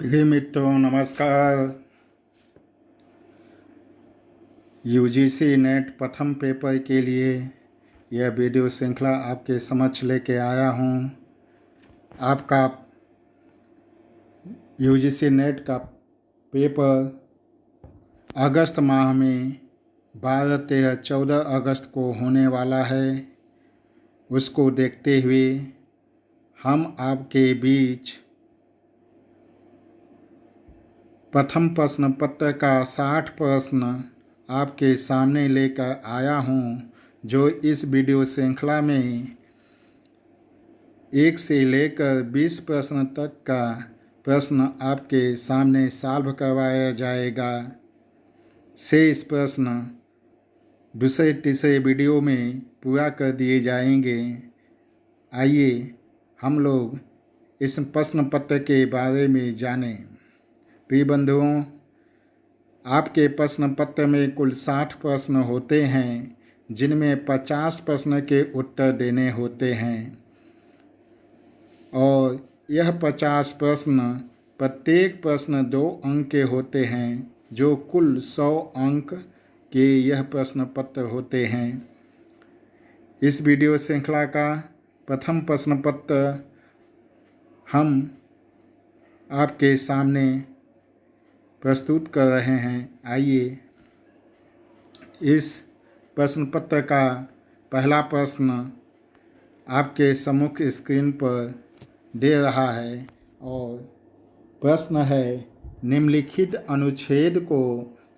प्रिय मित्रों नमस्कार। यूजीसी नेट प्रथम पेपर के लिए यह वीडियो श्रृंखला आपके समक्ष लेके आया हूँ। आपका यूजीसी नेट का पेपर अगस्त माह में 12, 13, 14 अगस्त को होने वाला है। उसको देखते हुए हम आपके बीच प्रथम प्रश्न पत्र का 60 प्रश्न आपके सामने लेकर आया हूँ, जो इस वीडियो श्रृंखला में 1 से लेकर 20 प्रश्न तक का प्रश्न आपके सामने सॉल्व करवाया जाएगा। शेष प्रश्न दूसरे तीसरे वीडियो में पूरा कर दिए जाएंगे। आइए हम लोग इस प्रश्न पत्र के बारे में जानें। प्रिय बंधुओं, आपके प्रश्न पत्र में कुल 60 प्रश्न होते हैं, जिनमें 50 प्रश्न के उत्तर देने होते हैं और यह 50 प्रश्न प्रत्येक प्रश्न 2 अंक के होते हैं, जो कुल 100 अंक के यह प्रश्न पत्र होते हैं। इस वीडियो श्रृंखला का प्रथम प्रश्न पत्र हम आपके सामने प्रस्तुत कर रहे हैं। आइए इस प्रश्न पत्र का पहला प्रश्न आपके सम्मुख स्क्रीन पर दे रहा है और प्रश्न है, निम्नलिखित अनुच्छेद को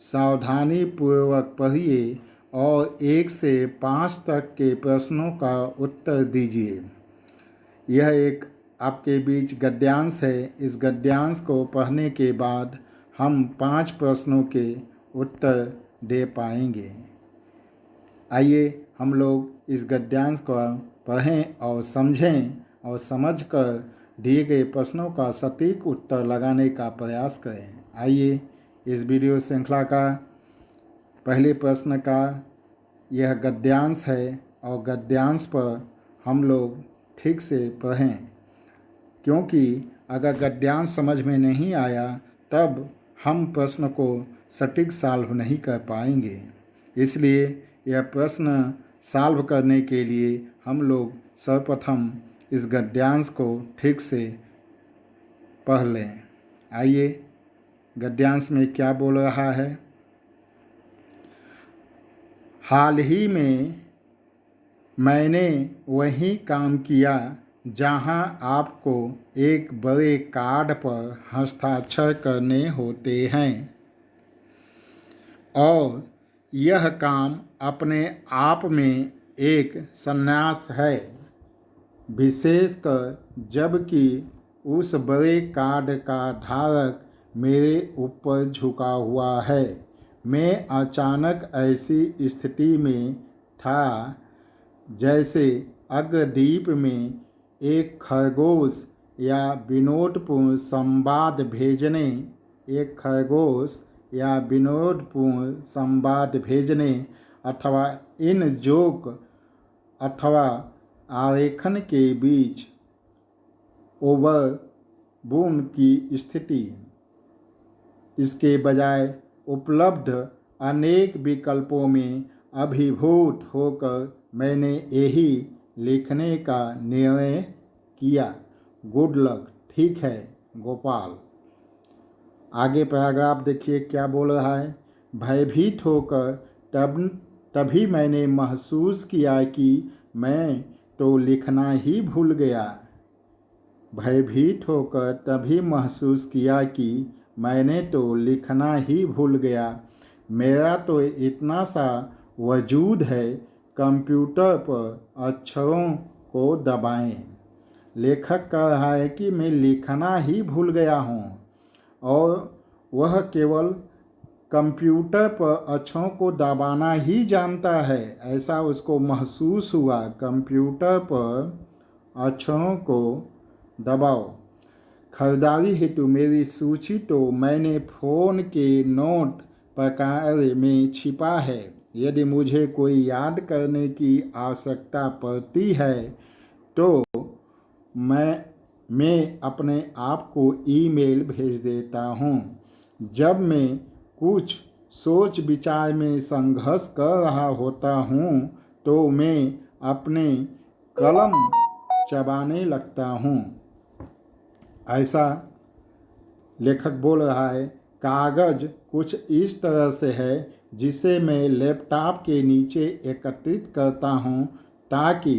सावधानी पूर्वक पढ़िए और 1 से 5 तक के प्रश्नों का उत्तर दीजिए। यह एक आपके बीच गद्यांश है। इस गद्यांश को पढ़ने के बाद हम 5 प्रश्नों के उत्तर दे पाएंगे। आइए हम लोग इस गद्यांश को पढ़ें और समझें और समझकर दिए गए प्रश्नों का सटीक उत्तर लगाने का प्रयास करें। आइए इस वीडियो श्रृंखला का पहले प्रश्न का यह गद्यांश है और गद्यांश पर हम लोग ठीक से पढ़ें, क्योंकि अगर गद्यांश समझ में नहीं आया तब हम प्रश्न को सटीक सॉल्व नहीं कर पाएंगे। इसलिए यह प्रश्न सॉल्व करने के लिए हम लोग सर्वप्रथम इस गद्यांश को ठीक से पढ़ लें। आइए गद्यांश में क्या बोल रहा है। हाल ही में मैंने वही काम किया जहां आपको एक बड़े कार्ड पर हस्ताक्षर करने होते हैं और यह काम अपने आप में एक संन्यास है, विशेषकर जबकि उस बड़े कार्ड का धारक मेरे ऊपर झुका हुआ है। मैं अचानक ऐसी स्थिति में था जैसे अग्रदीप में एक खरगोश या विनोदपूर्ण संवाद भेजने अथवा इन जोक अथवा आरेखन के बीच ओवरबूम की स्थिति। इसके बजाय उपलब्ध अनेक विकल्पों में अभिभूत होकर मैंने यही लिखने का निर्णय किया। Good luck. ठीक है गोपाल। आगे पैराग्राफ देखिए क्या बोल रहा है। भयभीत होकर तभी मैंने महसूस किया कि मैं तो लिखना ही भूल गया। भयभीत होकर तभी महसूस किया कि मैंने तो लिखना ही भूल गया। मेरा तो इतना सा वजूद है, कंप्यूटर पर अक्षरों को दबाएं। लेखक कह रहा है कि मैं लिखना ही भूल गया हूँ और वह केवल कंप्यूटर पर अक्षरों को दबाना ही जानता है, ऐसा उसको महसूस हुआ। कंप्यूटर पर अक्षरों को दबाओ। खरीदारी हेतु मेरी सूची तो मैंने फ़ोन के नोट प्रकार में छिपा है। यदि मुझे कोई याद करने की आवश्यकता पड़ती है तो मैं मैं अपने आप को ईमेल भेज देता हूँ। जब मैं कुछ सोच विचार में संघर्ष कर रहा होता हूँ तो मैं अपने कलम चबाने लगता हूँ। ऐसा लेखक बोल रहा है। कागज़ कुछ इस तरह से है जिसे मैं लैपटॉप के नीचे एकत्रित करता हूँ ताकि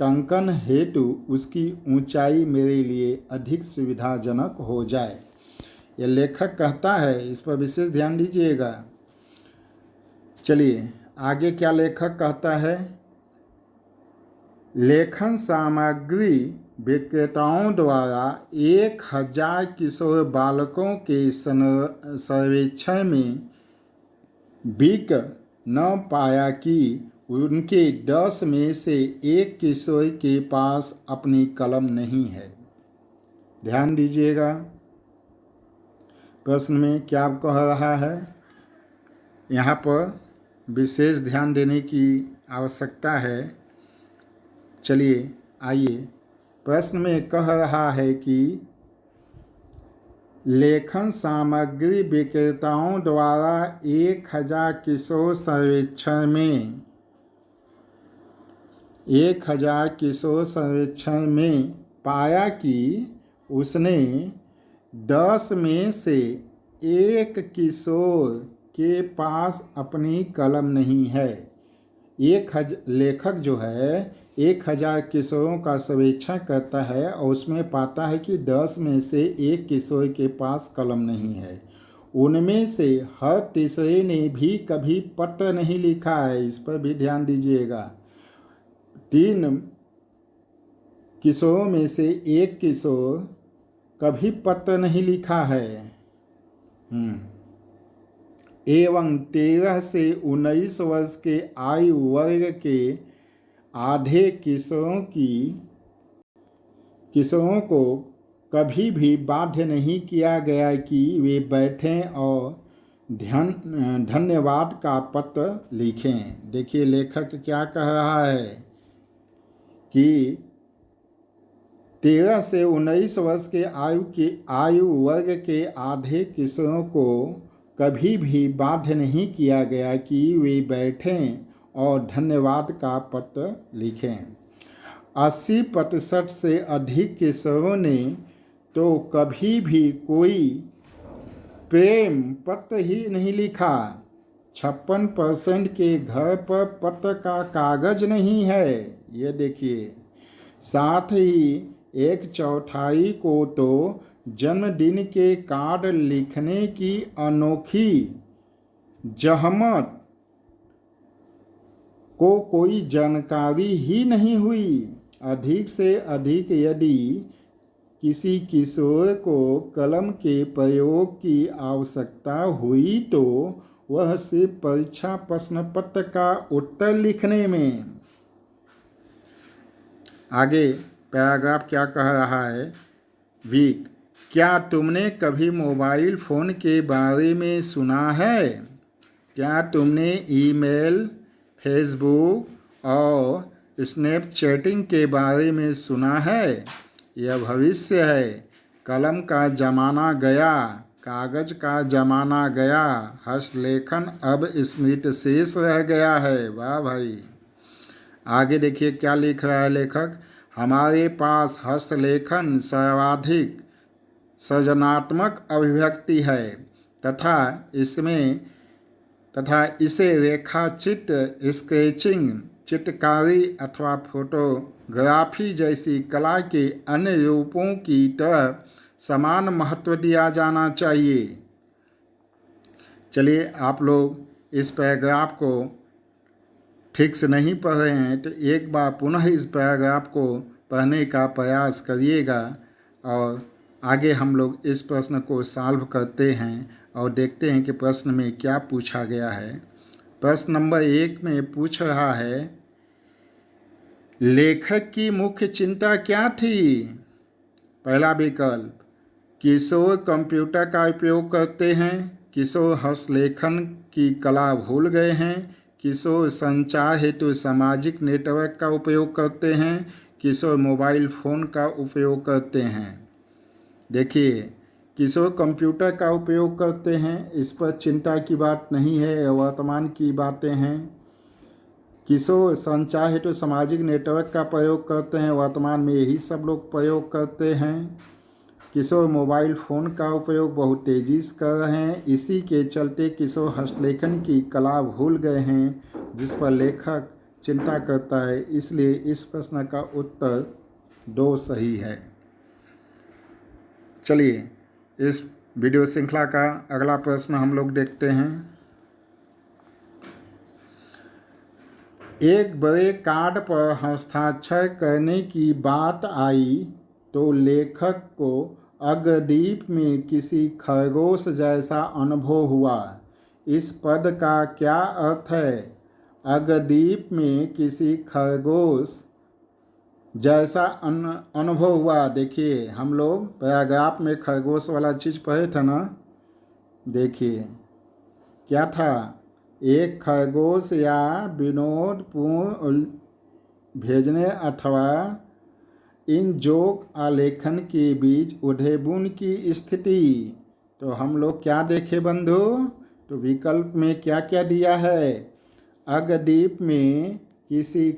टंकन हेतु उसकी ऊंचाई मेरे लिए अधिक सुविधाजनक हो जाए। यह लेखक कहता है, इस पर विशेष ध्यान दीजिएगा। चलिए आगे क्या लेखक कहता है। लेखन सामग्री विक्रेताओं द्वारा 1000 किशोर बालकों के सर्वेक्षण में बिक न पाया कि उनके 10 में से 1 किशोर के पास अपनी कलम नहीं है। ध्यान दीजिएगा प्रश्न में क्या कह रहा है। यहाँ पर विशेष ध्यान देने की आवश्यकता है। चलिए आइए, प्रश्न में कह रहा है कि लेखन सामग्री विक्रेताओं द्वारा 1000 किशोर सर्वेक्षण में 1000 किशोर सर्वेक्षण में पाया कि उसने 10 में से 1 किशोर के पास अपनी कलम नहीं है। लेखक जो है 1000 किशोरों का सर्वेक्षण करता है और उसमें पाता है कि 10 में से 1 किशोर के पास कलम नहीं है। उनमें से हर तीसरे ने भी कभी पत्र नहीं लिखा है। इस पर भी ध्यान दीजिएगा। 3 किशोरों में से 1 किशोर कभी पत्र नहीं लिखा है। एवं 13 से 19 वर्ष के आयु वर्ग के आधे किशोरों को कभी भी बाध्य नहीं किया गया कि वे बैठें और धन्यवाद का पत्र लिखें। देखिए लेखक क्या कह रहा है कि 13 से 19 वर्ष के आयु वर्ग के आधे किशोरों को कभी भी बाध्य नहीं किया गया कि वे बैठें और धन्यवाद का पत्र लिखें। 80% से अधिक किशोरों ने तो कभी भी कोई प्रेम पत्र ही नहीं लिखा। 56% के घर पर पत्र का कागज नहीं है। ये देखिए। साथ ही 1/4 को तो जन्मदिन के कार्ड लिखने की अनोखी जहमत को कोई जानकारी ही नहीं हुई। अधिक से अधिक यदि किसी किशोर को कलम के प्रयोग की आवश्यकता हुई तो वह सिर्फ परीक्षा प्रश्न पत्र का उत्तर लिखने में। आगे पैराग्राफ क्या कह रहा है। वीक, क्या तुमने कभी मोबाइल फ़ोन के बारे में सुना है? क्या तुमने ईमेल, फेसबुक और स्नैपचैटिंग के बारे में सुना है? यह भविष्य है। कलम का ज़माना गया, कागज़ का ज़माना गया, हस्तलेखन अब स्मृति शेष रह गया है। वाह भाई। आगे देखिए क्या लिख रहा है लेखक। हमारे पास हस्तलेखन सर्वाधिक सृजनात्मक अभिव्यक्ति है तथा इसे रेखाचित्र, स्केचिंग, चित्रकारी अथवा फोटोग्राफी जैसी कला के अन्य रूपों की तरह समान महत्व दिया जाना चाहिए। चलिए, आप लोग इस पैराग्राफ को ठीक से नहीं पढ़ रहे हैं तो एक बार पुनः इस पैराग्राफ को पढ़ने का प्रयास करिएगा और आगे हम लोग इस प्रश्न को सॉल्व करते हैं और देखते हैं कि प्रश्न में क्या पूछा गया है। प्रश्न नंबर 1 में पूछ रहा है, लेखक की मुख्य चिंता क्या थी? पहला विकल्प, किशोर कंप्यूटर का उपयोग करते हैं, किशोर हस्तलेखन की कला भूल गए हैं, किशोर संचार हेतु सामाजिक नेटवर्क का उपयोग करते हैं, किशोर मोबाइल फ़ोन का उपयोग करते हैं। देखिए, किशोर कंप्यूटर का उपयोग करते हैं, इस पर चिंता की बात नहीं है, वर्तमान की बातें हैं। किशोर संचार हेतु सामाजिक नेटवर्क का प्रयोग करते हैं, वर्तमान में यही सब लोग प्रयोग करते हैं। किशोर मोबाइल फ़ोन का उपयोग बहुत तेज़ी से कर रहे हैं, इसी के चलते किशोर हस्तलेखन की कला भूल गए हैं, जिस पर लेखक चिंता करता है। इसलिए इस प्रश्न का उत्तर 2 सही है। चलिए, इस वीडियो श्रृंखला का अगला प्रश्न हम लोग देखते हैं। एक बड़े कार्ड पर हस्ताक्षर करने की बात आई तो लेखक को अग्रदीप में किसी खरगोश जैसा अनुभव हुआ। इस पद का क्या अर्थ है? अग्रदीप में किसी खरगोश जैसा अनुभव हुआ। देखिए, हम लोग पैराग्राफ में खरगोश वाला चीज़ पढ़े थे ना। देखिए क्या था, एक खरगोश या विनोदपूर्ण भेजने अथवा इन जोक आलेखन के बीच उधेबुन की स्थिति। तो हम लोग क्या देखे बंधु? तो विकल्प में क्या क्या दिया है? अग्रदीप में किसी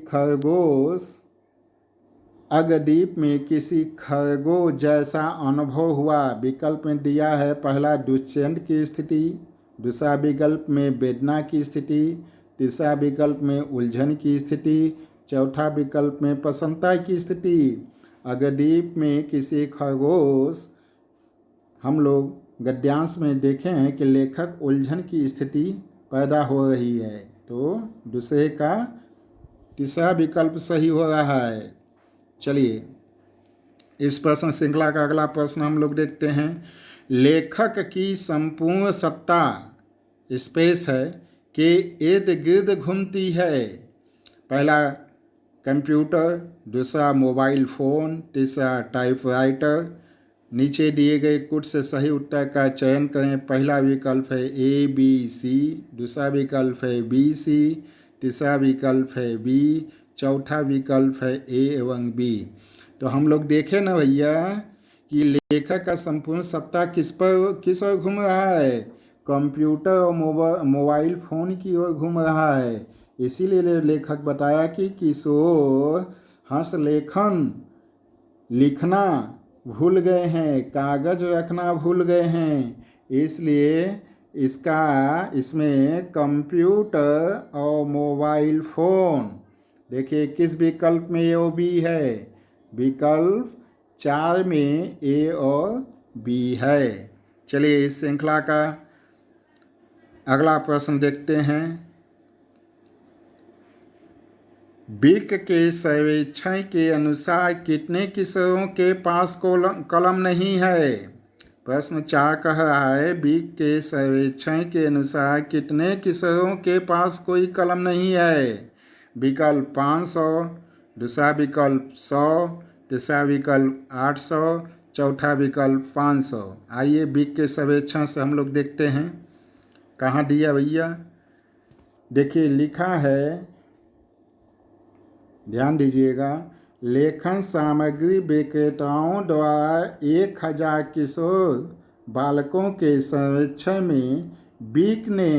खरगोश जैसा अनुभव हुआ। विकल्प में दिया है, पहला दुष्यंत की स्थिति, दूसरा विकल्प में वेदना की स्थिति, तीसरा विकल्प में उलझन की स्थिति, चौथा विकल्प में प्रसन्नता की स्थिति। अग्रदीप में किसी खरगोश, हम लोग गद्यांश में देखे हैं कि लेखक उलझन की स्थिति पैदा हो रही है, तो दूसरे का तीसरा विकल्प सही हो रहा है। चलिए, इस प्रश्न श्रृंखला का अगला प्रश्न हम लोग देखते हैं। लेखक की संपूर्ण सत्ता स्पेस है कि इर्द गिर्द घूमती है। पहला कंप्यूटर, दूसरा मोबाइल फ़ोन, तीसरा टाइपराइटर। नीचे दिए गए कुछ से सही उत्तर का चयन करें। पहला विकल्प है ए बी सी, दूसरा विकल्प है बी सी, तीसरा विकल्प है बी, चौथा विकल्प है ए एवं बी। तो हम लोग देखें ना भैया कि लेखक का संपूर्ण सत्ता किस ओर घूम रहा है? कंप्यूटर और मोबाइल फ़ोन की ओर घूम रहा है। इसीलिए लेखक बताया कि किशोर हस्तलेखन लिखना भूल गए हैं, कागज रखना भूल गए हैं। इसलिए इसमें कंप्यूटर और मोबाइल फ़ोन, देखिए किस विकल्प में ए और बी है? विकल्प 4 में ए और बी है। चलिए, इस श्रृंखला का अगला प्रश्न देखते हैं। बिक के सर्वेक्षण के अनुसार कितने किशोरों के पास कलम नहीं है? प्रश्न 4 कह रहा है, बिक के सर्वेक्षण के अनुसार कितने किशोरों के पास कोई कलम नहीं है? विकल्प 500, दूसरा विकल्प 100, तीसरा विकल्प 800, चौथा विकल्प 500। आइए बिक के सर्वेक्षण से हम लोग देखते हैं। कहाँ दिया भैया? देखिए लिखा है, ध्यान दीजिएगा। लेखन सामग्री विक्रेताओं द्वारा 1000 किशोर बालकों के सर्वेक्षण में बिक ने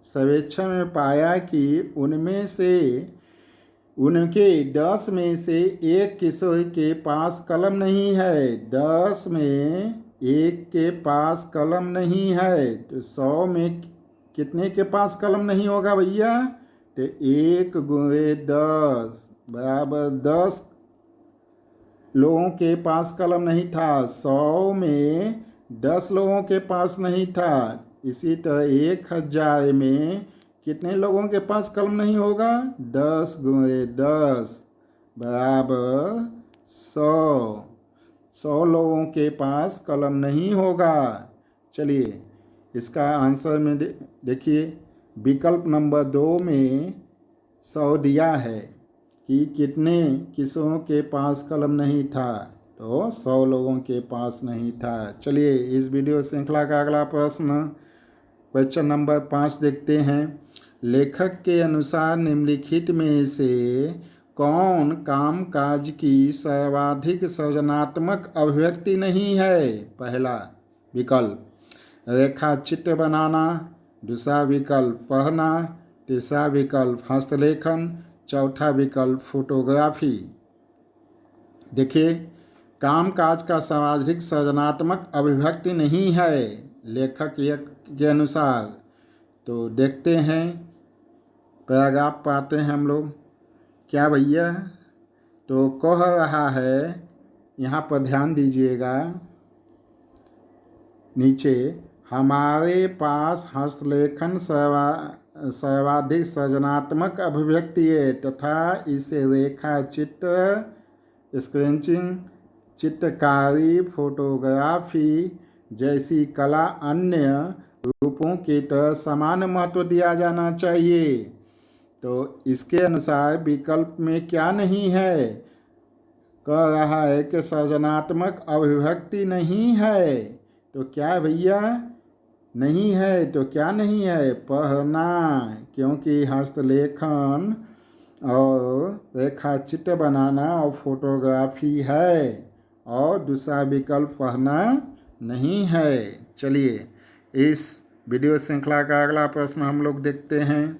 सर्वेक्षण में पाया कि उनके 10 में से 1 किशोर के पास कलम नहीं है। 10 में 1 के पास कलम नहीं है, तो 100 में कितने के पास कलम नहीं होगा भैया? तो 1 गुणे 10 बराबर 10 लोगों के पास कलम नहीं था। 100 में 10 लोगों के पास नहीं था। इसी तरह 1000 में कितने लोगों के पास कलम नहीं होगा? 10 गुणे 10 बराबर 100। 100 लोगों के पास कलम नहीं होगा। चलिए, इसका आंसर में देखिए, विकल्प नंबर 2 में 100 दिया है कि कितने किशोरों के पास कलम नहीं था, तो 100 लोगों के पास नहीं था। चलिए, इस वीडियो श्रृंखला का अगला प्रश्न, क्वेश्चन नंबर 5 देखते हैं। लेखक के अनुसार निम्नलिखित में से कौन कामकाज की सर्वाधिक सृजनात्मक अभिव्यक्ति नहीं है? पहला विकल्प रेखा चित्र बनाना, दूसरा विकल्प पढ़ना, तीसरा विकल्प हस्तलेखन, चौथा विकल्प फोटोग्राफी। देखिए, कामकाज का सर्वाधिक सृजनात्मक अभिव्यक्ति नहीं है लेखक के अनुसार। तो देखते हैं पैराग्राफ पाते हैं हम लोग। क्या भैया? तो कह रहा है, यहाँ पर ध्यान दीजिएगा, नीचे हमारे पास हस्तलेखन सर्वाधिक सृजनात्मक अभिव्यक्ति है तथा इसे रेखा चित्र, स्केचिंग, चित्रकारी, फोटोग्राफी जैसी कला अन्य रूपों की तरह समान महत्व दिया जाना चाहिए। तो इसके अनुसार विकल्प में क्या नहीं है? कह रहा है कि सृजनात्मक अभिव्यक्ति नहीं है। तो क्या भैया नहीं है? तो क्या नहीं है? पढ़ना, क्योंकि हस्तलेखन और रेखा चित्र बनाना और फोटोग्राफी है, और दूसरा विकल्प पढ़ना नहीं है। चलिए इस वीडियो श्रृंखला का अगला प्रश्न हम लोग देखते हैं।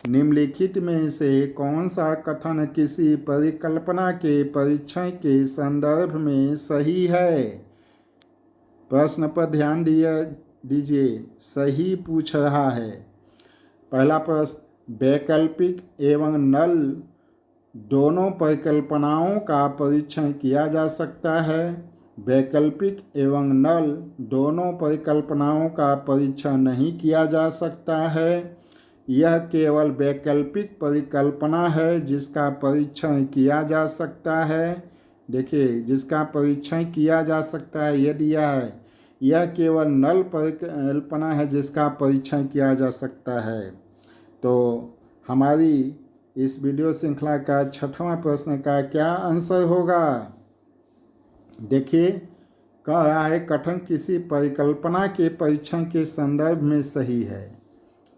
निम्नलिखित में से कौन सा कथन किसी परिकल्पना के परीक्षण के संदर्भ में सही है? प्रश्न पर ध्यान दीजिए, सही पूछ रहा है। पहला प्रश्न, वैकल्पिक एवं नल दोनों परिकल्पनाओं का परीक्षण किया जा सकता है। वैकल्पिक एवं नल दोनों परिकल्पनाओं का परीक्षण नहीं किया जा सकता है। यह केवल वैकल्पिक परिकल्पना है जिसका परीक्षण किया जा सकता है। देखिए, जिसका परीक्षण किया जा सकता है यह दिया है। यह केवल नल परिकल्पना है जिसका परीक्षण किया जा सकता है। तो हमारी इस वीडियो श्रृंखला का छठवां प्रश्न का क्या आंसर होगा? देखिए, कह रहा है कथन किसी परिकल्पना के परीक्षण के संदर्भ में सही है।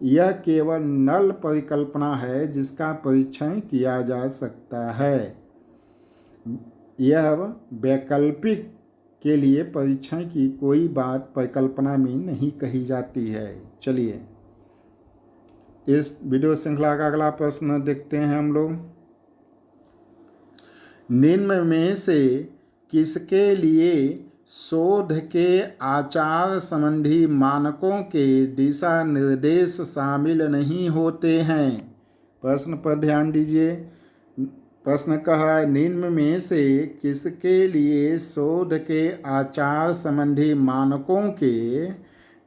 यह केवल नल परिकल्पना है जिसका परीक्षण किया जा सकता है। यह वैकल्पिक के लिए परीक्षण की कोई बात परिकल्पना में नहीं कही जाती है। चलिए इस वीडियो श्रृंखला का अगला प्रश्न देखते हैं हम लोग। निम्न में से किसके लिए शोध के आचार संबंधी मानकों के दिशा निर्देश शामिल नहीं होते हैं? प्रश्न पर ध्यान दीजिए। प्रश्न कहा है, निम्न में से किसके लिए शोध के आचार संबंधी मानकों के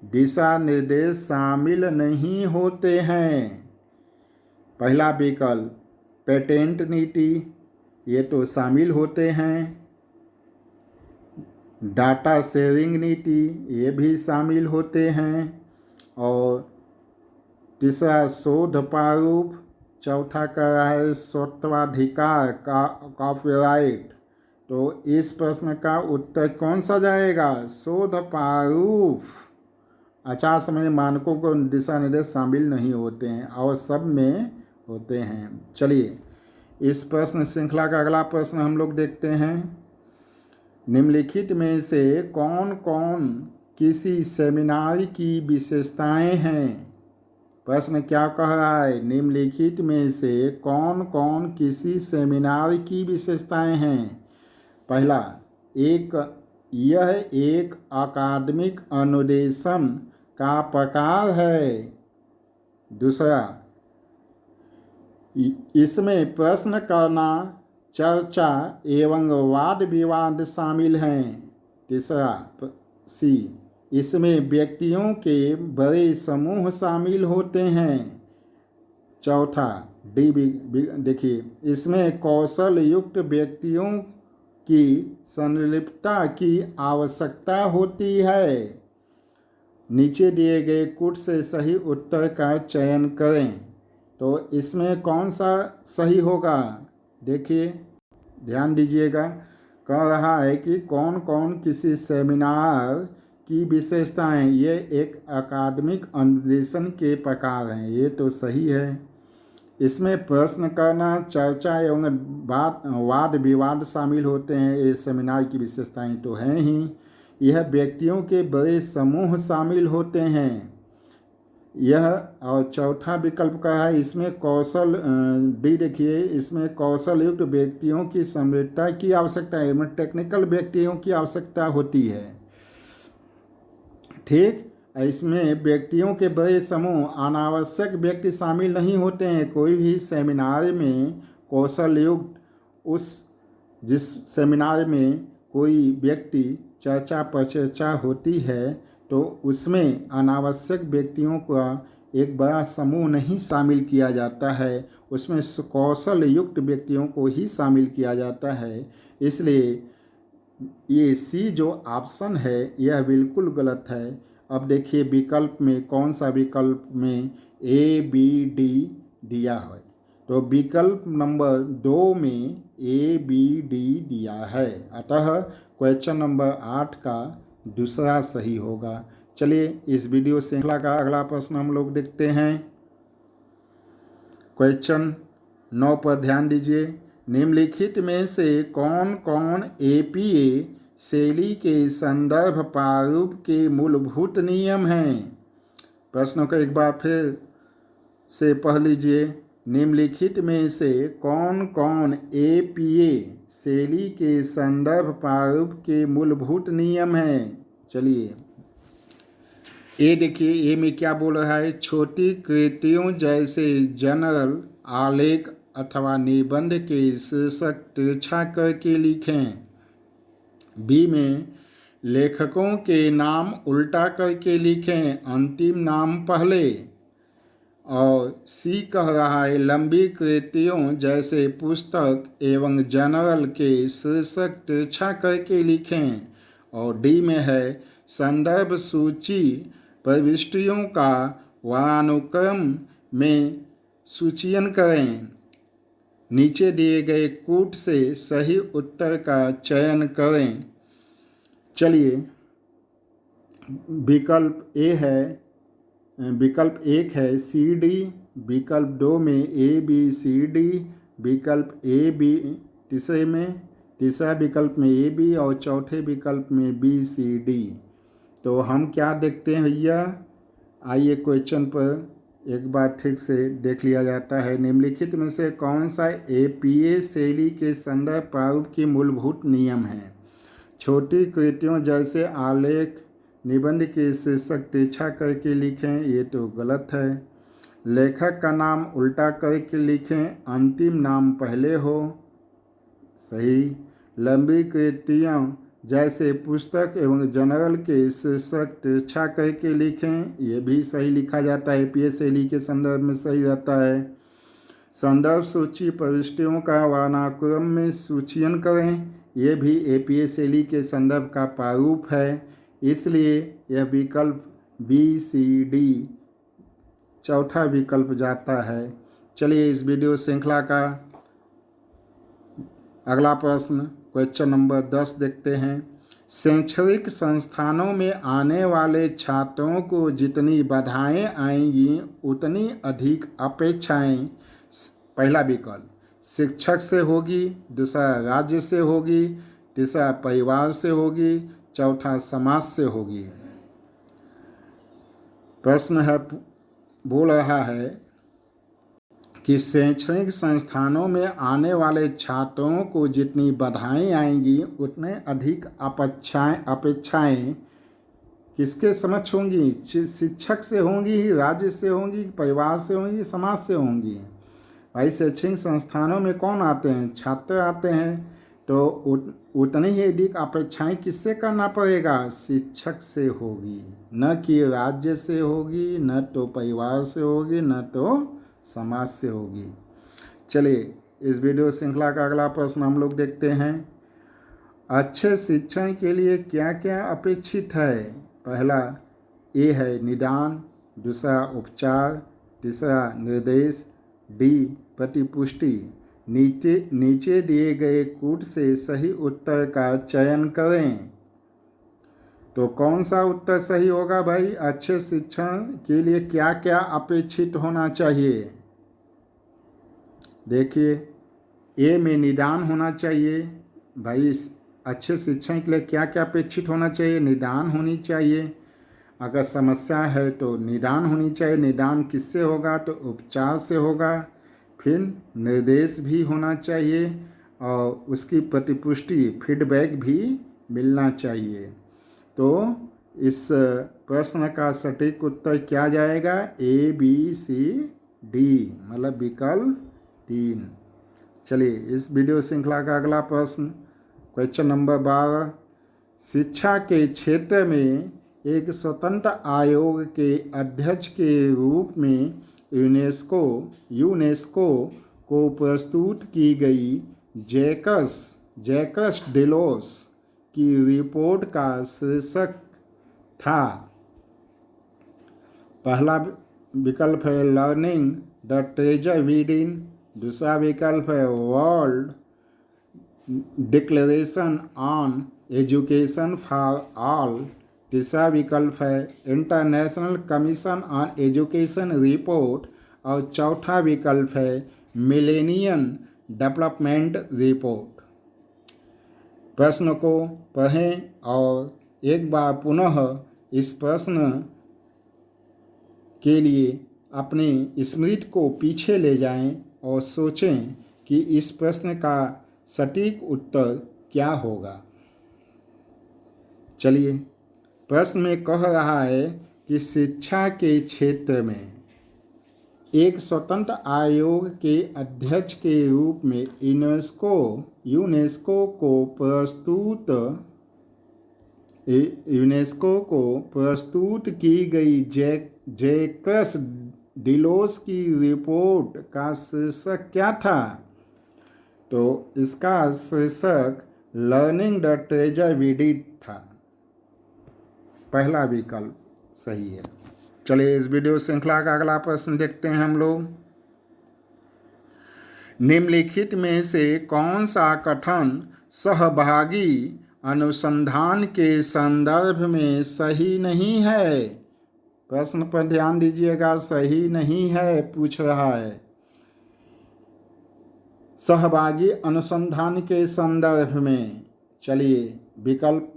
दिशा निर्देश शामिल नहीं होते हैं? पहला विकल्प पेटेंट नीति, ये तो शामिल होते हैं। डाटा शेयरिंग नीति, ये भी शामिल होते हैं। और तीसरा शोध प्रारूप, चौथा का है स्वत्वाधिकार का कॉपीराइट। तो इस प्रश्न का उत्तर कौन सा जाएगा? शोध प्रारूप। आचार संबंधी मानकों को दिशा निर्देश शामिल नहीं होते हैं और सब में होते हैं। चलिए इस प्रश्न श्रृंखला का अगला प्रश्न हम लोग देखते हैं। निम्नलिखित में से कौन कौन किसी सेमिनार की विशेषताएं हैं? प्रश्न क्या कह रहा है? निम्नलिखित में से कौन कौन किसी सेमिनार की विशेषताएं हैं? पहला, यह एक अकादमिक अनुदेशन का प्रकार है। दूसरा, इसमें प्रश्न करना, चर्चा एवं वाद विवाद शामिल हैं। तीसरा, सी, इसमें व्यक्तियों के बड़े समूह शामिल होते हैं। चौथा, डी, देखिए, इसमें कौशल युक्त व्यक्तियों की संलिप्तता की आवश्यकता होती है। नीचे दिए गए कुछ से सही उत्तर का चयन करें। तो इसमें कौन सा सही होगा? देखिए ध्यान दीजिएगा। कह रहा है कि कौन कौन किसी सेमिनार की विशेषताएं, ये एक अकादमिक अनुदेशन के प्रकार हैं, ये तो सही है। इसमें प्रश्न करना, चर्चा एवं वाद विवाद शामिल होते हैं। ये सेमिनार की विशेषताएं तो हैं ही। यह व्यक्तियों के बड़े समूह शामिल होते हैं। यह और चौथा विकल्प का है, इसमें कौशल डी देखिए, इसमें कौशल युक्त व्यक्तियों की समृद्धता की आवश्यकता है, मतलब टेक्निकल व्यक्तियों की आवश्यकता होती है। ठीक, इसमें व्यक्तियों के बड़े समूह, अनावश्यक व्यक्ति शामिल नहीं होते हैं। कोई भी सेमिनार में कौशल युक्त जिस सेमिनार में कोई व्यक्ति चर्चा परिचर्चा होती है तो उसमें अनावश्यक व्यक्तियों का एक बड़ा समूह नहीं शामिल किया जाता है, उसमें कौशल युक्त व्यक्तियों को ही शामिल किया जाता है। इसलिए ये सी जो ऑप्शन है यह बिल्कुल गलत है। अब देखिए विकल्प में कौन सा विकल्प में ए बी डी दिया है, तो विकल्प नंबर 2 में ए बी डी दिया है, अतः क्वेश्चन नंबर 8 का दूसरा सही होगा। चलिए इस वीडियो श्रृंखला का अगला प्रश्न हम लोग देखते हैं। क्वेश्चन 9 पर ध्यान दीजिए। निम्नलिखित में से कौन कौन एपीए शैली के संदर्भ प्रारूप के मूलभूत नियम हैं? प्रश्नों को एक बार फिर से पढ़ लीजिए। निम्नलिखित में से कौन कौन एपीए शैली के संदर्भ प्रारूप के मूलभूत नियम हैं? चलिए ए देखिए, ए में क्या बोल रहा है, छोटी कृतियों जैसे जनरल, आलेख अथवा निबंध के शीर्षक तिरछा करके लिखें। बी में लेखकों के नाम उल्टा करके लिखें, अंतिम नाम पहले। और सी कह रहा है लंबी कृतियों जैसे पुस्तक एवं जनरल के शीर्षक तिरछा करके लिखें। और डी में है संदर्भ सूची प्रविष्टियों का वर्णानुक्रम में सूचीयन करें। नीचे दिए गए कूट से सही उत्तर का चयन करें। चलिए विकल्प ए है, विकल्प 1 है सी डी, विकल्प 2 में ए बी सी डी, विकल्प ए बी तीसरा विकल्प में ए बी और चौथे विकल्प में बी सी डी। तो हम क्या देखते हैं भैया, आइए क्वेश्चन पर एक बार ठीक से देख लिया जाता है। निम्नलिखित में से कौन सा एपीए शैली के संदर्भ प्रारूप के मूलभूत नियम हैं? छोटी कृतियों जैसे आलेख निबंध के शीर्षक तिरछा करके लिखें, ये तो गलत है। लेखक का नाम उल्टा करके लिखें, अंतिम नाम पहले हो, सही। लंबी कृतियों जैसे पुस्तक एवं जनरल के शीर्षक तिरछा करके लिखें, ये भी सही लिखा जाता है, एपीए शैली के संदर्भ में सही रहता है। संदर्भ सूची प्रविष्टियों का वर्णानुक्रम में सूचीयन करें, ये भी एपीए शैली के संदर्भ का प्रारूप है, इसलिए यह विकल्प बी सी डी चौथा विकल्प जाता है। चलिए इस वीडियो श्रृंखला का अगला प्रश्न क्वेश्चन नंबर 10 देखते हैं। शैक्षणिक संस्थानों में आने वाले छात्रों को जितनी बाधाएं आएंगी उतनी अधिक अपेक्षाएं, पहला विकल्प शिक्षक से होगी, दूसरा राज्य से होगी, तीसरा परिवार से होगी, चौथा समाज से होगी। प्रश्न है बोल रहा है कि शैक्षणिक संस्थानों में आने वाले छात्रों को जितनी बाधाएं आएंगी उतने अधिक अपेक्षाएं किसके समक्ष होंगी? शिक्षक से होंगी, राज्य से होंगी, परिवार से होंगी, समाज से होंगी। भाई शैक्षणिक संस्थानों में कौन आते हैं? छात्र आते हैं, तो उतनी ही अधिक अपेक्षाएं किससे करना पड़ेगा? शिक्षक से होगी, न कि राज्य से होगी, न तो परिवार से होगी, न तो समाज से होगी। चलिए इस वीडियो श्रृंखला का अगला प्रश्न हम लोग देखते हैं। अच्छे शिक्षण के लिए क्या क्या अपेक्षित है? पहला ए है निदान, दूसरा उपचार, तीसरा निर्देश, डी प्रतिपुष्टि। नीचे दिए गए कूट से सही उत्तर का चयन करें। तो कौन सा उत्तर सही होगा भाई? अच्छे शिक्षण के लिए क्या क्या अपेक्षित होना चाहिए? देखिए, ए में निदान होना चाहिए। भाई अच्छे शिक्षा के लिए क्या क्या अपेक्षित होना चाहिए? निदान होनी चाहिए। अगर समस्या है तो निदान होनी चाहिए। निदान किससे होगा? तो उपचार से होगा। फिर निर्देश भी होना चाहिए और उसकी प्रतिपुष्टि फीडबैक भी मिलना चाहिए। तो इस प्रश्न का सटीक उत्तर क्या जाएगा? ए बी सी डी, मतलब विकल्प 3। चलिए इस वीडियो श्रृंखला का अगला प्रश्न, क्वेश्चन नंबर 12। शिक्षा के क्षेत्र में एक स्वतंत्र आयोग के अध्यक्ष के रूप में यूनेस्को को प्रस्तुत की गई जैकस डेलोस की रिपोर्ट का शीर्षक था। पहला विकल्प है लर्निंग द ट्रेजर विदिन, दूसरा विकल्प है world declaration on education for all, तीसरा विकल्प है international commission on education report और चौथा विकल्प है मिलेनियम डेवलपमेंट रिपोर्ट। प्रश्न को पढ़ें और एक बार पुनः इस प्रश्न के लिए अपनी स्मृति को पीछे ले जाएं और सोचें कि इस प्रश्न का सटीक उत्तर क्या होगा। चलिए, प्रश्न में कह रहा है कि शिक्षा के क्षेत्र में एक स्वतंत्र आयोग के अध्यक्ष के रूप में यूनेस्को को प्रस्तुत की गई जैकस डेलोस की रिपोर्ट का शीर्षक क्या था? तो इसका शीर्षक लर्निंग द ट्रेजर विदिन था। पहला विकल्प सही है। चलिए इस वीडियो श्रृंखला का अगला प्रश्न देखते हैं हम लोग। निम्नलिखित में से कौन सा कथन सहभागी अनुसंधान के संदर्भ में सही नहीं है? प्रश्न पर ध्यान दीजिएगा, सही नहीं है पूछ रहा है। सहभागी अनुसंधान के संदर्भ में, चलिए विकल्प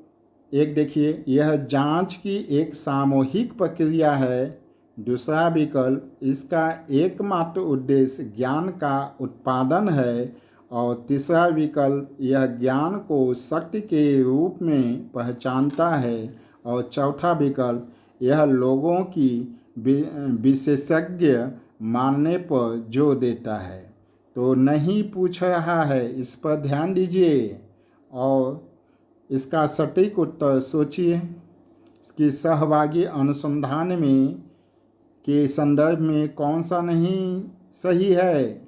एक देखिए, यह जांच की एक सामूहिक प्रक्रिया है। दूसरा विकल्प, इसका एकमात्र उद्देश्य ज्ञान का उत्पादन है। और तीसरा विकल्प, यह ज्ञान को शक्ति के रूप में पहचानता है। और चौथा विकल्प, यह लोगों की विशेषज्ञ मानने पर जोर देता है। तो नहीं पूछ रहा है, इस पर ध्यान दीजिए और इसका सटीक उत्तर सोचिए कि सहभागी अनुसंधान में के संदर्भ में कौन सा नहीं सही है।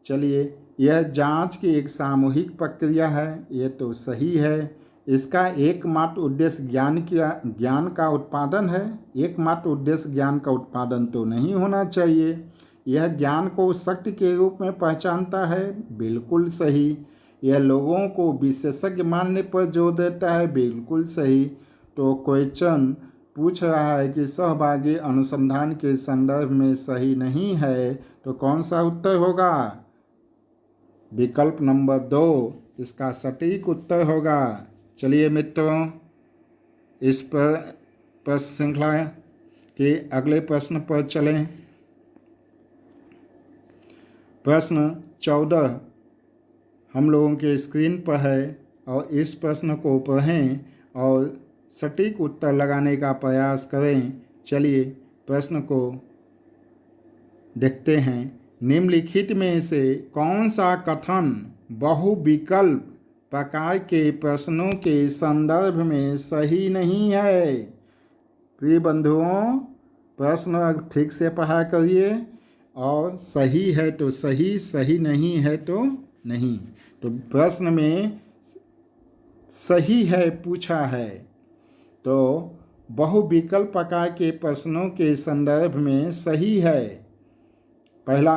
चलिए, यह जांच की एक सामूहिक प्रक्रिया है, ये तो सही है। इसका एकमात्र उद्देश्य ज्ञान का उत्पादन है। एकमात्र उद्देश्य ज्ञान का उत्पादन तो नहीं होना चाहिए। यह ज्ञान को शक्ति के रूप में पहचानता है, बिल्कुल सही। यह लोगों को विशेषज्ञ मानने पर जोर देता है, बिल्कुल सही। तो क्वेश्चन पूछ रहा है कि सहभागी अनुसंधान के संदर्भ में सही नहीं है, तो कौन सा उत्तर होगा? विकल्प नंबर 2 इसका सटीक उत्तर होगा। चलिए मित्रों, इस पर प्रश्न श्रृंखला के अगले प्रश्न पर चलें। प्रश्न 14 हम लोगों के स्क्रीन पर है और इस प्रश्न को पढ़ें और सटीक उत्तर लगाने का प्रयास करें। चलिए प्रश्न को देखते हैं। निम्नलिखित में से कौन सा कथन बहुविकल्प प्रकार के प्रश्नों के संदर्भ में सही नहीं है? प्रिय बंधुओं, प्रश्न ठीक से पढ़ा करिए और सही है तो सही, सही नहीं है तो नहीं। तो प्रश्न में सही है पूछा है, तो बहुविकल्प प्रकार के प्रश्नों के संदर्भ में सही है। पहला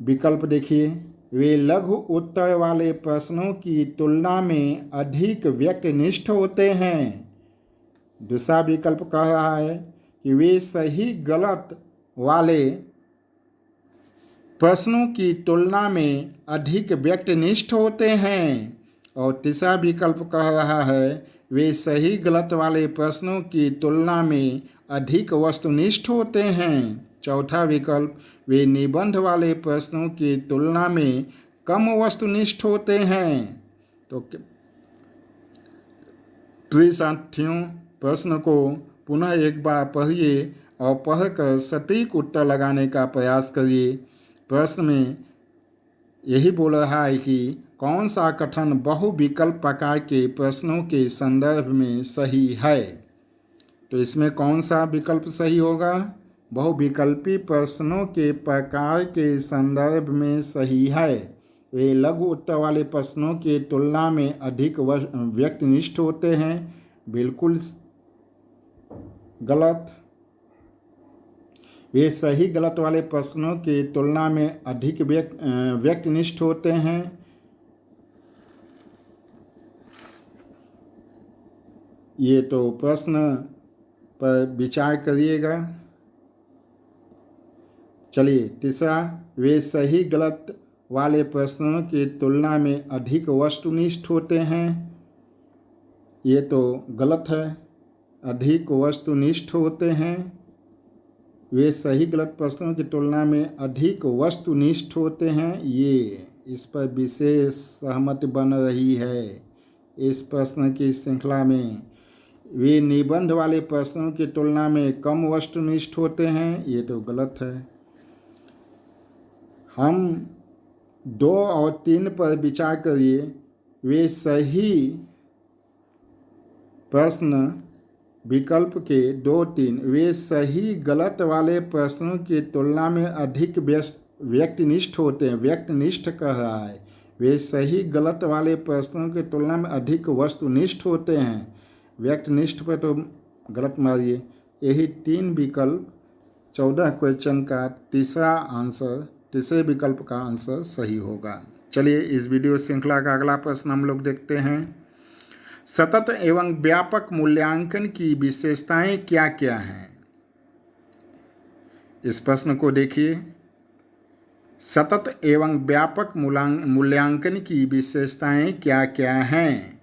विकल्प देखिए, वे लघु उत्तर वाले प्रश्नों की तुलना में अधिक व्यक्तिनिष्ठ होते हैं। दूसरा विकल्प कह रहा है कि वे सही गलत वाले प्रश्नों की तुलना में अधिक व्यक्तिनिष्ठ होते हैं। और तीसरा विकल्प कह रहा है वे सही गलत वाले प्रश्नों की तुलना में अधिक वस्तुनिष्ठ होते हैं। चौथा विकल्प वे निबंध वाले प्रश्नों की तुलना में कम वस्तुनिष्ठ होते हैं। तो प्रिय साथियों, प्रश्न को पुनः एक बार पढ़िए और पढ़कर सटीक उत्तर लगाने का प्रयास करिए। प्रश्न में यही बोल रहा है कि कौन सा कथन बहुविकल्प प्रकार के प्रश्नों के संदर्भ में सही है। तो इसमें कौन सा विकल्प सही होगा? बहुविकल्पी प्रश्नों के प्रकार के संदर्भ में सही है। वे लघु उत्तर वाले प्रश्नों की तुलना में अधिक व्यक्तिनिष्ठ होते हैं। बिल्कुल गलत। वे सही गलत वाले प्रश्नों की तुलना में अधिक व्यक्तिनिष्ठ होते हैं। ये तो प्रश्न पर विचार करिएगा। चलिए तीसरा, वे सही गलत वाले प्रश्नों की तुलना में अधिक वस्तुनिष्ठ होते हैं। ये तो गलत है। अधिक वस्तुनिष्ठ होते हैं। वे सही गलत प्रश्नों की तुलना में अधिक वस्तुनिष्ठ होते हैं। ये इस पर विशेष सहमति बन रही है इस प्रश्न की श्रृंखला में। वे निबंध वाले प्रश्नों की तुलना में कम वस्तुनिष्ठ होते हैं। ये तो गलत है। हम 2 और 3 पर विचार करिए। वे सही प्रश्न विकल्प के 2, 3 वे सही गलत वाले प्रश्नों की तुलना में अधिक व्यक्तिनिष्ठ होते हैं। व्यक्तिनिष्ठ कह रहा है। वे सही गलत वाले प्रश्नों की तुलना में अधिक वस्तुनिष्ठ होते हैं। व्यक्तिनिष्ठ पर तो गलत मारिए। यही 3 विकल्प 14 क्वेश्चन का तीसरे विकल्प का आंसर सही होगा। चलिए इस वीडियो श्रृंखला का अगला प्रश्न हम लोग देखते हैं। सतत एवं व्यापक मूल्यांकन की विशेषताएं क्या क्या हैं? इस प्रश्न को देखिए। सतत एवं व्यापक मूल्यांकन की विशेषताएं क्या क्या हैं?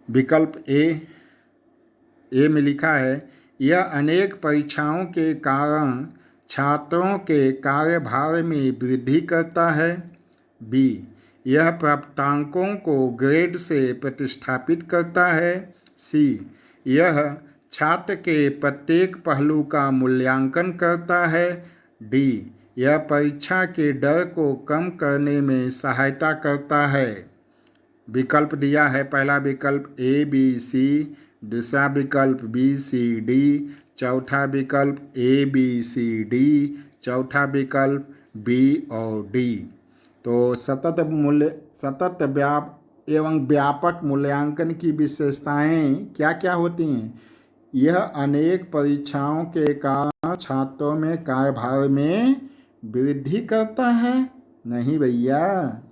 विकल्प ए में लिखा है यह अनेक परीक्षाओं के कारण छात्रों के कार्यभार में वृद्धि करता है। बी, यह प्राप्तांकों को ग्रेड से प्रतिस्थापित करता है। सी, यह छात्र के प्रत्येक पहलू का मूल्यांकन करता है। डी, यह परीक्षा के डर को कम करने में सहायता करता है। विकल्प दिया है। पहला विकल्प ए बी सी, दूसरा विकल्प बी सी डी, चौथा विकल्प ए बी सी डी, चौथा विकल्प बी और डी। तो सतत एवं व्यापक मूल्यांकन की विशेषताएं क्या क्या होती हैं? यह अनेक परीक्षाओं के कारण छात्रों में कार्यभार में वृद्धि करता है। नहीं भैया,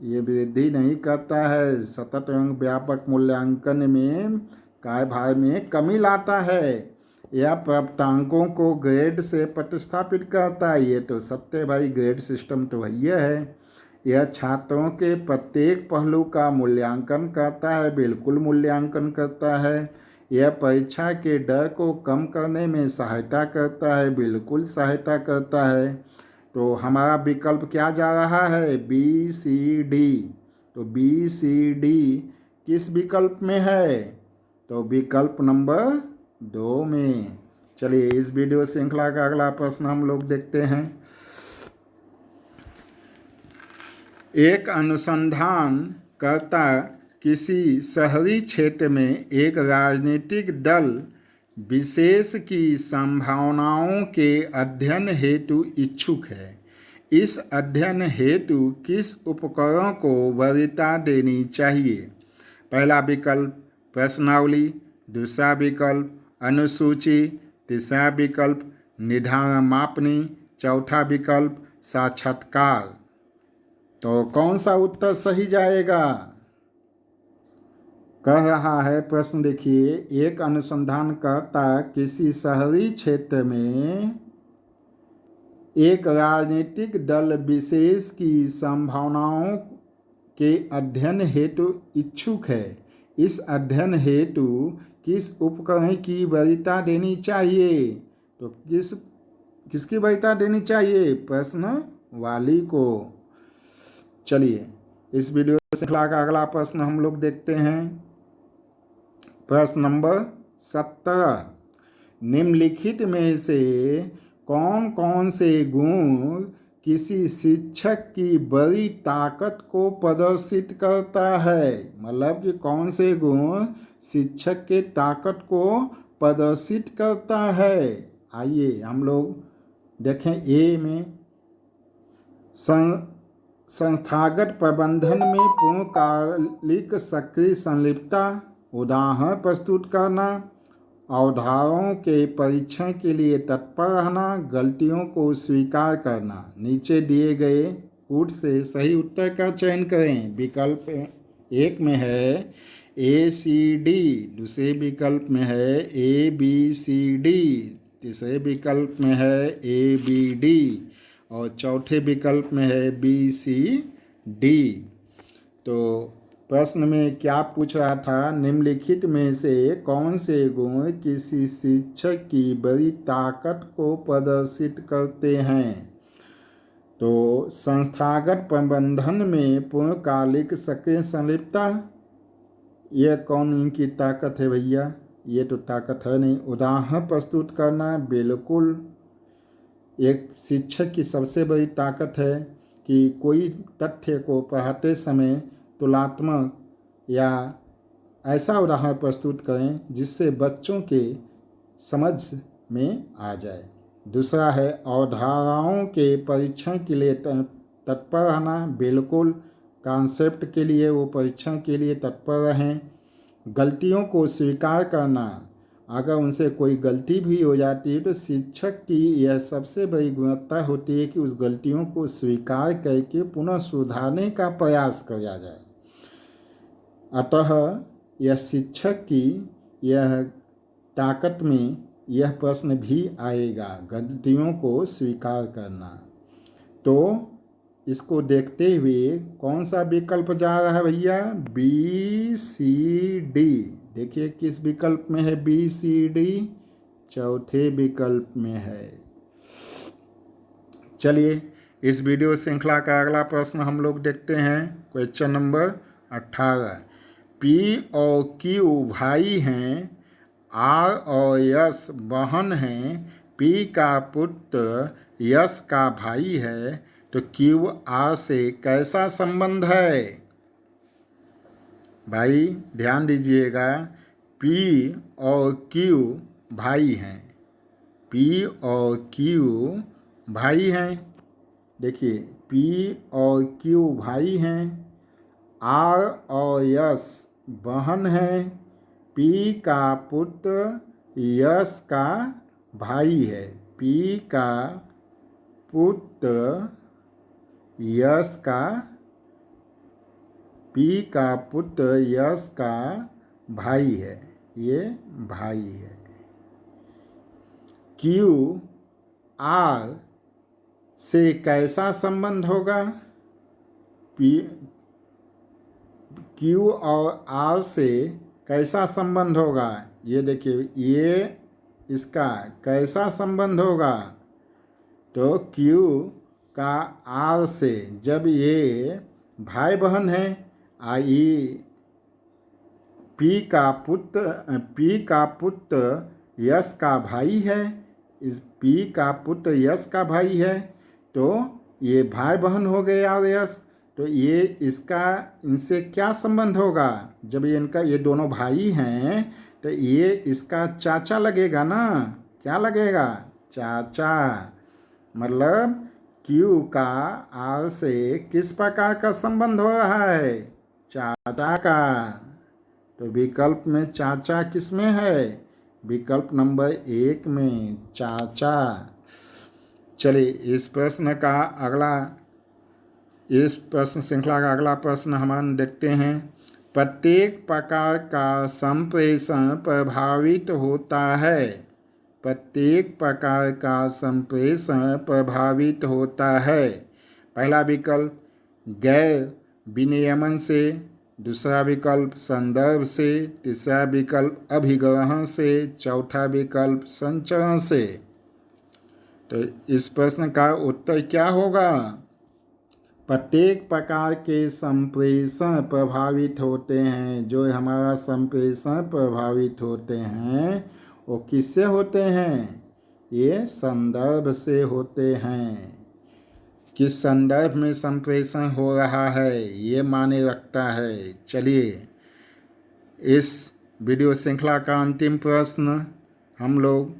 ये वृद्धि नहीं करता है। सतत एवं व्यापक मूल्यांकन में कार्यभार में कमी लाता है। यह प्राप्तांकों को ग्रेड से प्रतिस्थापित करता है। ये तो सत्य भाई, ग्रेड सिस्टम तो भैया है। यह छात्रों के प्रत्येक पहलू का मूल्यांकन करता है। बिल्कुल मूल्यांकन करता है। यह परीक्षा के डर को कम करने में सहायता करता है। बिल्कुल सहायता करता है। तो हमारा विकल्प क्या जा रहा है? B C D. तो बी सी डी किस विकल्प में है? तो विकल्प नंबर 2 में। चलिए इस वीडियो श्रृंखला का अगला प्रश्न हम लोग देखते हैं। एक अनुसंधानकर्ता किसी शहरी क्षेत्र में एक राजनीतिक दल विशेष की संभावनाओं के अध्ययन हेतु इच्छुक है। इस अध्ययन हेतु किस उपकरण को वरीयता देनी चाहिए? पहला विकल्प प्रश्नावली, दूसरा विकल्प अनुसूची, तीसरा विकल्प निर्धारण मापनी, चौथा विकल्प साक्षात्कार। तो कौन सा उत्तर सही जाएगा? कह रहा है प्रश्न देखिए। एक अनुसंधानकर्ता किसी शहरी क्षेत्र में एक राजनीतिक दल विशेष की संभावनाओं के अध्ययन हेतु इच्छुक है। इस अध्ययन हेतु किस उपकरण की वरीयता देनी चाहिए? तो किसकी वरीयता देनी चाहिए? प्रश्न वाली को। चलिए इस वीडियो श्रृंखला का अगला प्रश्न हम लोग देखते हैं। प्रश्न नंबर 17, निम्नलिखित में से कौन कौन से गुण किसी शिक्षक की बड़ी ताकत को प्रदर्शित करता है? मतलब कि कौन से गुण शिक्षक के ताकत को प्रदर्शित करता है? आइए हम लोग देखें। ए में संस्थागत प्रबंधन में पूर्णकालिक सक्रिय संलिप्तता, उदाहरण प्रस्तुत करना, अवधारणाओं के परीक्षण के लिए तत्पर रहना, गलतियों को स्वीकार करना। नीचे दिए गए कूट से सही उत्तर का चयन करें। विकल्प 1 में है ACD, दूसरे विकल्प में है ABCD, तीसरे विकल्प में है ABD और चौथे विकल्प में है BCD। तो प्रश्न में क्या पूछ रहा था? निम्नलिखित में से कौन से गुण किसी शिक्षक की बड़ी ताकत को प्रदर्शित करते हैं? तो संस्थागत प्रबंधन में पूर्णकालिक सक्रिय संलिप्तता, यह कौन इनकी ताकत है भैया? ये तो ताकत है नहीं। उदाहरण प्रस्तुत करना, बिल्कुल एक शिक्षक की सबसे बड़ी ताकत है कि कोई तथ्य को पढ़ाते समय तुलनात्मक या ऐसा उदाहरण प्रस्तुत करें जिससे बच्चों के समझ में आ जाए। दूसरा है अवधारणाओं के परीक्षण के लिए तत्पर रहना, बिल्कुल कॉन्सेप्ट के लिए वो परीक्षण के लिए तत्पर रहें। गलतियों को स्वीकार करना, अगर उनसे कोई गलती भी हो जाती है तो शिक्षक की यह सबसे बड़ी गुणवत्ता होती है कि उस गलतियों को स्वीकार करके पुनः सुधारने का प्रयास किया जाए। अतः यह शिक्षक की यह ताकत में यह प्रश्न भी आएगा, गलतियों को स्वीकार करना। तो इसको देखते हुए कौन सा विकल्प जा रहा है भैया? BCD। देखिए किस विकल्प में है BCD? चौथे विकल्प में है। चलिए इस वीडियो श्रृंखला का अगला प्रश्न हम लोग देखते हैं। क्वेश्चन नंबर 18, P और Q भाई हैं, R और S बहन हैं, P का पुत्र यश का भाई है, तो Q R से कैसा संबंध है? भाई ध्यान दीजिएगा, P और Q भाई हैं, P और Q भाई हैं। देखिए P और Q भाई हैं, R और S बहन है, P का पुत्र यश का भाई है, P का पुत्र यश का P का पुत्र यश का भाई है, ये भाई है। Q R से कैसा संबंध होगा? Q और R से कैसा संबंध होगा? ये देखिए, ये इसका कैसा संबंध होगा? तो Q का R से, जब ये भाई बहन है, P का पुत्र यश का भाई है, इस P का पुत्र यश का भाई है, तो ये भाई बहन हो गए और यश, तो ये इसका इनसे क्या संबंध होगा? जब ये इनका ये दोनों भाई हैं तो ये इसका चाचा लगेगा ना। क्या लगेगा? चाचा। मतलब Q का R से किस प्रकार का संबंध हो रहा है? चाचा का। तो विकल्प में चाचा किस में है? विकल्प नंबर 1 में, चाचा। चलिए इस प्रश्न श्रृंखला का अगला प्रश्न हम देखते हैं। प्रत्येक प्रकार का संप्रेषण प्रभावित होता है। प्रत्येक प्रकार का संप्रेषण प्रभावित होता है। पहला विकल्प गैर विनियमन से, दूसरा विकल्प संदर्भ से, तीसरा विकल्प अभिग्रहण से, चौथा विकल्प संचरण से। तो इस प्रश्न का उत्तर क्या होगा? प्रत्येक प्रकार के संप्रेषण प्रभावित होते हैं। जो हमारा संप्रेषण प्रभावित होते हैं वो किससे होते हैं? ये संदर्भ से होते हैं। किस संदर्भ में संप्रेषण हो रहा है ये माने रखता है। चलिए इस वीडियो श्रृंखला का अंतिम प्रश्न हम लोग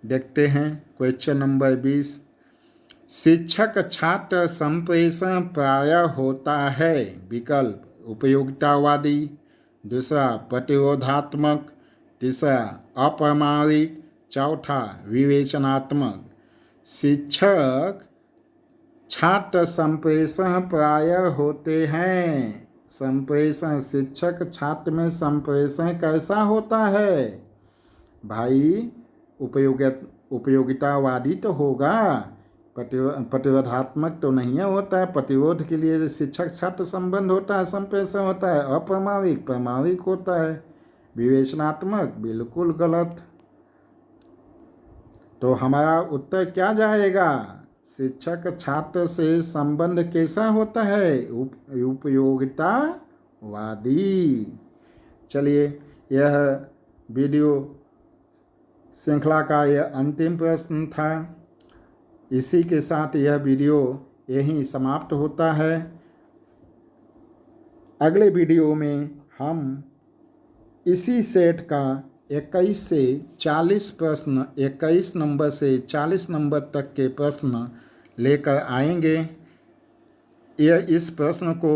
देखते हैं। Question number 20। शिक्षक छात्र संप्रेषण प्रायः होता है। विकल्प उपयोगितावादी, दूसरा प्रतिरोधात्मक, तीसरा अप्रामाणिक, चौथा विवेचनात्मक। शिक्षक छात्र संप्रेषण प्रायः होते हैं। संप्रेषण शिक्षक छात्र में संप्रेषण कैसा होता है भाई? उपयोगितावादी तो होगा, प्रतिरोधात्मक तो नहीं होता है। प्रतिरोध के लिए शिक्षक छात्र संबंध होता है, संप्रेषण होता है। अप्रामाणिक प्रामाणिक होता है। विवेचनात्मक बिल्कुल गलत। तो हमारा उत्तर क्या जाएगा? शिक्षक छात्र से संबंध कैसा होता है? उपयोगितावादी। चलिए यह वीडियो श्रृंखला का यह अंतिम प्रश्न था। इसी के साथ यह वीडियो यहीं समाप्त होता है। अगले वीडियो में हम इसी सेट का 21 से 40 प्रश्न, 21 नंबर से 40 नंबर तक के प्रश्न लेकर आएंगे। इस प्रश्न को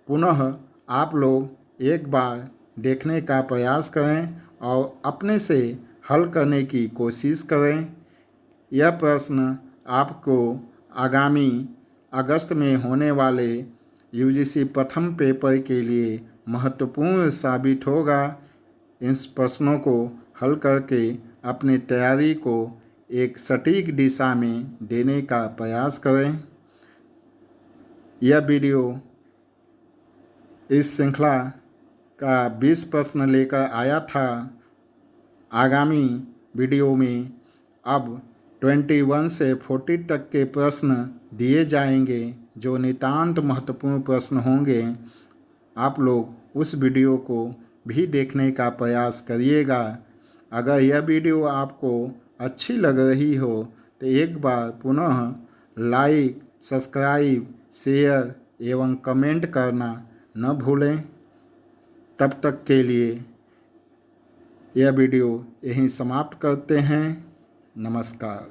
पुनः आप लोग एक बार देखने का प्रयास करें और अपने से हल करने की कोशिश करें। यह प्रश्न आपको आगामी अगस्त में होने वाले यूजीसी प्रथम पेपर के लिए महत्वपूर्ण साबित होगा। इन प्रश्नों को हल करके अपनी तैयारी को एक सटीक दिशा में देने का प्रयास करें। यह वीडियो इस श्रृंखला का 20 प्रश्न लेकर आया था। आगामी वीडियो में अब 21 से 40 तक के प्रश्न दिए जाएंगे जो नितांत महत्वपूर्ण प्रश्न होंगे। आप लोग उस वीडियो को भी देखने का प्रयास करिएगा। अगर यह वीडियो आपको अच्छी लग रही हो तो एक बार पुनः लाइक, सब्सक्राइब, शेयर एवं कमेंट करना न भूलें। तब तक के लिए यह वीडियो यहीं समाप्त करते हैं। नमस्कार।